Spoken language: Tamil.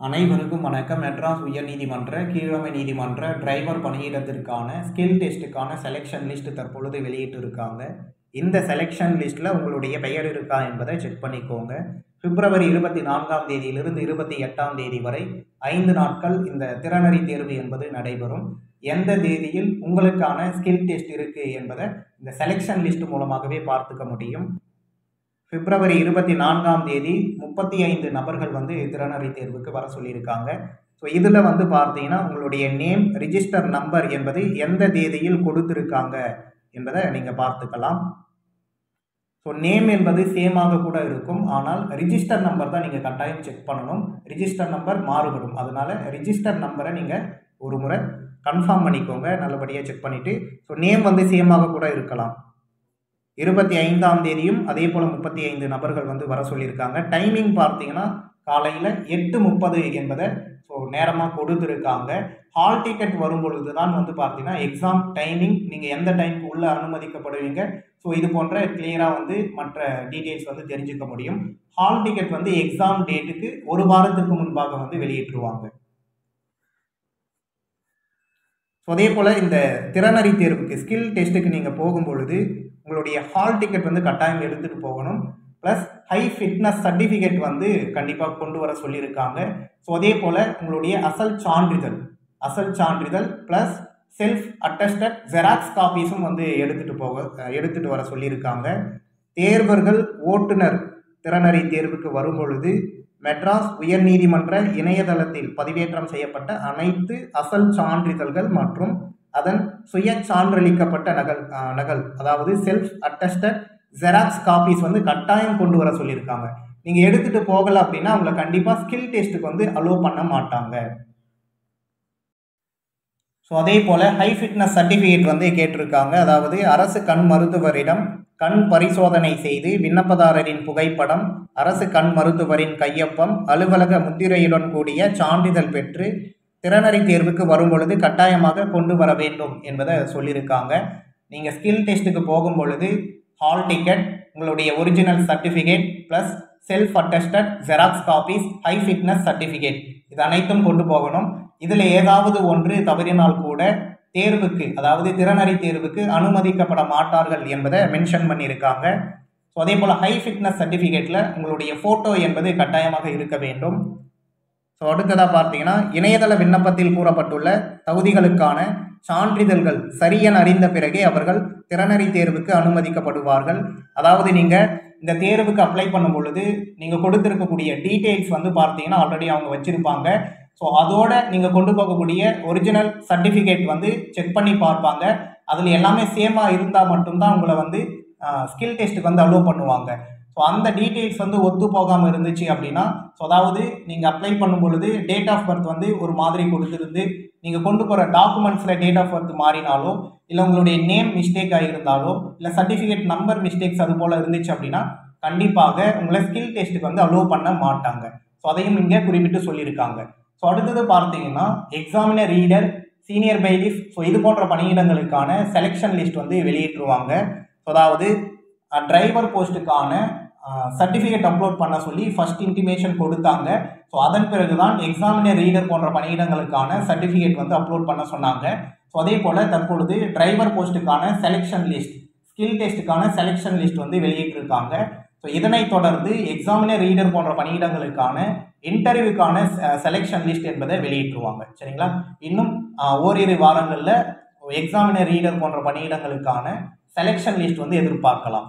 அனைவருக்கும் வணக்கம். மெட்ராஸ் உயர்நீதிமன்ற, கீழமை நீதிமன்ற டிரைவர் பணியிடத்திற்கான ஸ்கில் டெஸ்ட்டுக்கான செலெக்ஷன் லிஸ்ட் தற்பொழுது வெளியிட்டு இருக்காங்க. இந்த செலெக்ஷன் லிஸ்ட்டில் உங்களுடைய பெயர் இருக்கா என்பதை செக் பண்ணிக்கோங்க. பிப்ரவரி 24ஆம் தேதியிலிருந்து 28ஆம் தேதி வரை 5 நாட்கள் இந்த திறனறி தேர்வு என்பது நடைபெறும். எந்த தேதியில் உங்களுக்கான ஸ்கில் டெஸ்ட் இருக்குது என்பதை இந்த செலெக்ஷன் லிஸ்ட் மூலமாகவே பார்த்துக்க முடியும். பிப்ரவரி 24ஆம் தேதி 35 நபர்கள் திறனறி தேர்வுக்கு வர சொல்லியிருக்காங்க. ஸோ இதில் பார்த்தீங்கன்னா உங்களுடைய நேம், ரிஜிஸ்டர் நம்பர் என்பது எந்த தேதியில் கொடுத்துருக்காங்க என்பதை நீங்கள் பார்த்துக்கலாம். ஸோ நேம் என்பது சேமாக கூட இருக்கும், ஆனால் ரிஜிஸ்டர் நம்பர் தான் நீங்கள் கட்டாயம் செக் பண்ணணும். ரிஜிஸ்டர் நம்பர் மாறுபடும், அதனால ரிஜிஸ்டர் நம்பரை நீங்கள் ஒரு முறை கன்ஃபார்ம் பண்ணிக்கோங்க, நல்லபடியாக செக் பண்ணிவிட்டு. ஸோ நேம் சேமாக கூட இருக்கலாம். 25ஆம் தேதியும் அதே போல் 35 நபர்கள் வர சொல்லியிருக்காங்க. டைமிங் பார்த்தீங்கன்னா காலையில் 8:30 என்பதை நேரமாக கொடுத்துருக்காங்க. ஹால் டிக்கெட் வரும் பொழுது தான் பார்த்தீங்கன்னா எக்ஸாம் டைமிங், நீங்கள் எந்த டைமுக்கு உள்ளே அனுமதிக்கப்படுவீங்க, ஸோ இது போன்ற கிளியராக மற்ற டீட்டெயில்ஸ் தெரிஞ்சுக்க முடியும். ஹால் டிக்கெட் எக்ஸாம் டேட்டுக்கு ஒரு வாரத்துக்கு முன்பாக வெளியிட்டுருவாங்க. ஸோ அதே போல் இந்த திறனறி தேர்வுக்கு ஸ்கில் டெஸ்ட்டுக்கு நீங்கள் போகும்பொழுது உங்களுடைய ஹால் டிக்கெட் கட்டாயம் எடுத்துகிட்டு போகணும். ப்ளஸ் ஹை ஃபிட்னஸ் சர்டிஃபிகேட் கண்டிப்பாக கொண்டு வர சொல்லியிருக்காங்க. ஸோ அதே போல் உங்களுடைய அசல் சான்றிதழ் ப்ளஸ் செல்ஃப் அட்டஸ்டட் ஜெராக்ஸ் காப்பீஸும் எடுத்துகிட்டு வர சொல்லியிருக்காங்க. தேர்வர்கள் ஓட்டுநர் திறனறி தேர்வுக்கு வரும்பொழுது மெட்ராஸ் உயர்நீதிமன்ற இணையதளத்தில் பதிவேற்றம் செய்யப்பட்ட அனைத்து அசல் சான்றிதழ்கள் மற்றும் அதன் சுய சான்றளிக்கப்பட்ட நகல் அதாவது செல்ஃப் அட்டஸ்டட் ஜெராக்ஸ் காப்பீஸ் கட்டாயம் கொண்டு வர சொல்லியிருக்காங்க. நீங்கள் எடுத்துகிட்டு போகலை அப்படின்னா உங்களை கண்டிப்பாக ஸ்கில் டெஸ்ட்டுக்கு அலோவ் பண்ண மாட்டாங்க. ஸோ அதே போல் ஹை ஃபிட்னஸ் சர்டிஃபிகேட் கேட்டிருக்காங்க. அதாவது அரசு கண் மருத்துவரிடம் கண் பரிசோதனை செய்து விண்ணப்பதாரரின் புகைப்படம், அரசு கண் மருத்துவரின் கையொப்பம், அலுவலக முத்திரையுடன் கூடிய சான்றிதழ் பெற்று திறனறி தேர்வுக்கு வரும் பொழுது கட்டாயமாக கொண்டு வர வேண்டும் என்பதை சொல்லியிருக்காங்க. நீங்கள் ஸ்கில் டெஸ்ட்டுக்கு போகும் பொழுது ஹால் டிக்கெட், உங்களுடைய original certificate plus self attested xerox copies, high fitness certificate இது அனைத்தும் கொண்டு போகணும். இதில் ஏதாவது ஒன்று தவறினால் கூட தேர்வுக்கு, அதாவது திறனறி தேர்வுக்கு அனுமதிக்கப்பட மாட்டார்கள் என்பதை மென்ஷன் பண்ணியிருக்காங்க. ஸோ அதே போல் ஹை ஃபிட்னஸ் சர்டிஃபிகேட்டில் உங்களுடைய ஃபோட்டோ என்பது கட்டாயமாக இருக்க வேண்டும். ஸோ அடுத்ததாக பார்த்தீங்கன்னா இணையதள விண்ணப்பத்தில் கூறப்பட்டுள்ள தகுதிகளுக்கான சான்றிதழ்கள் சரியென அறிந்த பிறகே அவர்கள் திறனறி தேர்வுக்கு அனுமதிக்கப்படுவார்கள். அதாவது நீங்கள் இந்த தேர்வுக்கு அப்ளை பண்ணும் பொழுது நீங்கள் கொடுத்துருக்கக்கூடிய டீட்டெயில்ஸ் பார்த்தீங்கன்னா ஆல்ரெடி அவங்க வச்சுருப்பாங்க. ஸோ அதோட நீங்கள் கொண்டு போகக்கூடிய ஒரிஜினல் சர்டிஃபிகேட் செக் பண்ணி பார்ப்பாங்க. அதில் எல்லாமே சேமாக இருந்தால் மட்டும்தான் உங்களை ஸ்கில் டெஸ்ட்டுக்கு அலோவ் பண்ணுவாங்க. ஸோ அந்த டீட்டெயில்ஸ் ஒத்து போகாமல் இருந்துச்சு அப்படின்னா, ஸோ அதாவது நீங்கள் அப்ளை பண்ணும் பொழுது டேட் ஆஃப் பர்த் ஒரு மாதிரி கொடுத்துருந்து நீங்கள் கொண்டு போகிற டாக்குமெண்ட்ஸில் டேட் ஆஃப் பர்த் மாறினாலோ, இல்லை உங்களுடைய நேம் மிஸ்டேக் ஆகியிருந்தாலோ, இல்லை சர்டிஃபிகேட் நம்பர் மிஸ்டேக்ஸ் அது போல் இருந்துச்சு அப்படின்னா கண்டிப்பாக உங்களை ஸ்கில் டெஸ்ட்டுக்கு அலோவ் பண்ண மாட்டாங்க. ஸோ அதையும் இங்கே குறிப்பிட்டு சொல்லியிருக்காங்க. ஸோ அடுத்தது பார்த்தீங்கன்னா examiner reader, senior bailiff, so இது போன்ற பணியிடங்களுக்கான செலெக்ஷன் லிஸ்ட் வெளியிட்டுருவாங்க. ஸோ அதாவது டிரைவர் போஸ்ட்டுக்கான சர்டிஃபிகேட் அப்லோட் பண்ண சொல்லி ஃபர்ஸ்ட் இன்டிமேஷன் கொடுத்தாங்க. ஸோ அதன் பிறகு தான் எக்ஸாமினர் ரீடர் போன்ற பணியிடங்களுக்கான சர்டிஃபிகேட் அப்லோட் பண்ண சொன்னாங்க. ஸோ அதே போல் தற்பொழுது டிரைவர் போஸ்ட்டுக்கான செலெக்ஷன் லிஸ்ட், ஸ்கில் டெஸ்ட்டுக்கான செலெக்ஷன் லிஸ்ட் வெளியிட்டிருக்காங்க. ஸோ இதனைத் தொடர்ந்து எக்ஸாமினர் ரீடர் போன்ற பணியிடங்களுக்கான இன்டர்வியூக்கான செலெக்ஷன் லிஸ்ட் என்பதை வெளியிட்டுருவாங்க. சரிங்களா? இன்னும் ஓரிரு வாரங்களில் எக்ஸாமினர் ரீடர் போன்ற பணியிடங்களுக்கான செலெக்ஷன் லிஸ்ட் எதிர்பார்க்கலாம்.